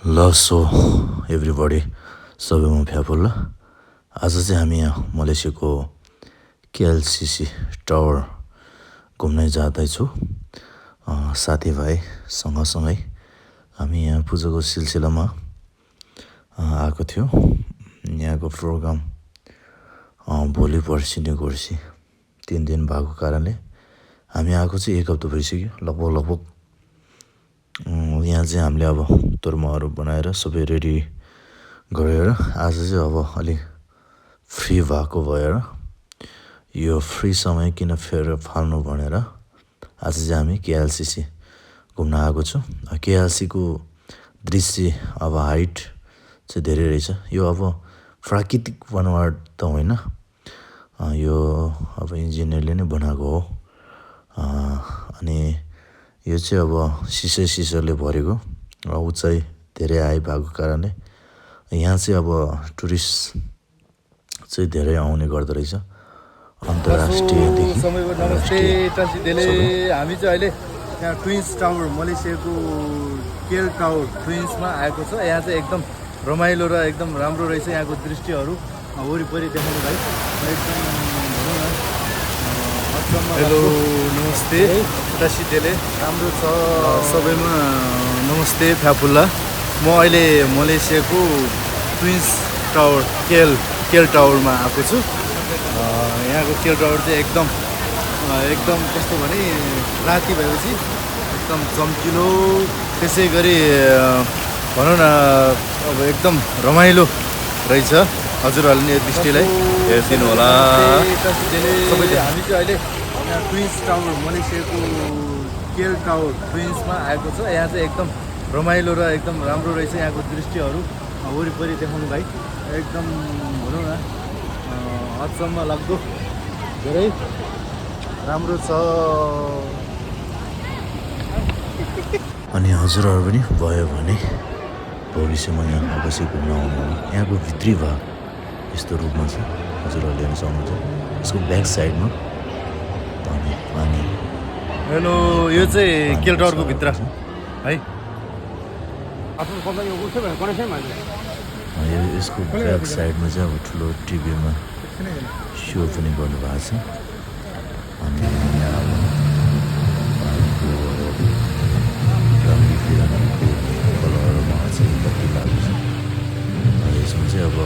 ल so everybody सबैमा फ्याफुल्ला। आज चाहिँ हामी यहाँ मलेसियाको केएलसिसी टावर घुम्न जाँदैछु साथीभाइ सँगसँगै। हामी यहाँ पूजाको सिलसिलामा आएको थियो। यहाँको प्रोग्राम भोलि पर्सि नै गर्सी 3 दिन भएको कारणले हामी आएको चाहिँ 1 हप्ता भइसक्यो लगभग। यहाँ चाहिँ हामीले अब तोर्माहरू बनाएर सबै रेडी गरेर आज चाहिँ अब अलिक फ्री भएको भएर यो फ्री समय किन फेर फाल्नु भनेर आज चाहिँ हामी केएलसिसी घुम्न आएको छु। केएलसीको दृश्य अब हाइट चाहिँ धेरै रहेछ। यो अब प्राकृतिक बनावट त होइन, यो अब इन्जिनियरले नै बनाएको हो। अनि यो चाहिँ अब सिसाले भरेको, उचाइ धेरै हाई भएको कारणले यहाँ चाहिँ अब टुरिस्ट चाहिँ धेरै आउने गर्दो रहेछ अन्तर्राष्ट्रियदेखि। हामी चाहिँ अहिले यहाँ ट्विन्स टावर, मलेसियाको केएल टावर ट्विन्समा आएको छ। यहाँ चाहिँ एकदम रमाइलो र एकदम राम्रो रहेछ। यहाँको दृश्यहरू वरिपरि देखाउनु भाइ एकदम भनौँ न अचम्म। हेलो नमस्ते टासिडेले, राम्रो छ सबैमा नमस्ते फ्याफुल्ला। म अहिले मलेसियाको ट्विन्स टावर केएल टावरमा आएको छु। यहाँको केएल टावर चाहिँ एकदम कस्तो भने राति भएपछि एकदम चम्किलो, त्यसै गरी भनौँ न अब एकदम रमाइलो रहेछ। हजुरहरूले यो दृष्टिलाई हेरिदिनु होला सबैले। हामी चाहिँ अहिले यहाँ ट्विन्स टावर, मलेसियाको केएल टावर ट्विन्समा आएको छ। यहाँ चाहिँ एकदम रमाइलो र एकदम राम्रो रहेछ। यहाँको दृश्यहरू वरिपरि देखाउनु भाइ एकदम भनौँ न अचम्म लाग्दो, धेरै राम्रो छ। अनि हजुरहरू पनि भयो भने भविष्यमा यहाँ अवश्य घुम्न आउनु। यहाँको भित्री भाग यस्तो रूपमा छ, हजुरहरूले हेर्न सक्नुहुन्छ। यसको ब्याक साइडमा पानी। हेलो, यो चाहिँ केएल टावरको भित्र है। यसको ब्याक साइडमा चाहिँ अब ठुलो टिभीमा सो पनि गर्नुभएको छ। अनि यहाँ अब रङ्गी फिरङ्गीको कलरमा चाहिँ बत्ती लागेको छ। यसमा चाहिँ अब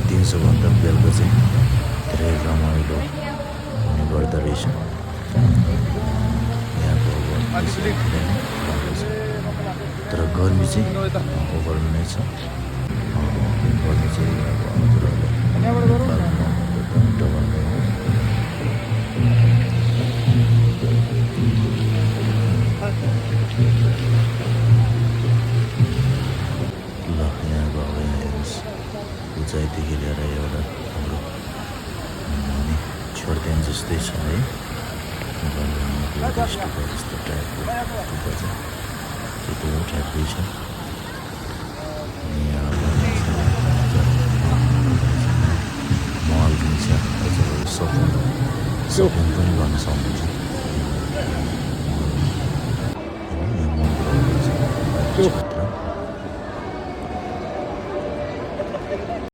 दिउँसोभन्दा बेलुका चाहिँ धेरै रमाइलो हुने गर्दो रहेछ। यहाँको अब राम्रो छ, तर गर्मी चाहिँ ओभर नै छ। गर्मी चाहिँ अब हजुरहरूले डबल ल। यहाँको अब यहाँ हेर्नुहोस्, उचाइदेखि लिएर एउटा हाम्रो अनि छोड्देन जस्तै छ है। जस्तो टाइपको टुप्पा छ, त्यो टाइपकै छ। अनि यहाँ मल पनि छ, सपिङ पनि गर्न सक्नुहुन्छ। यहाँ मल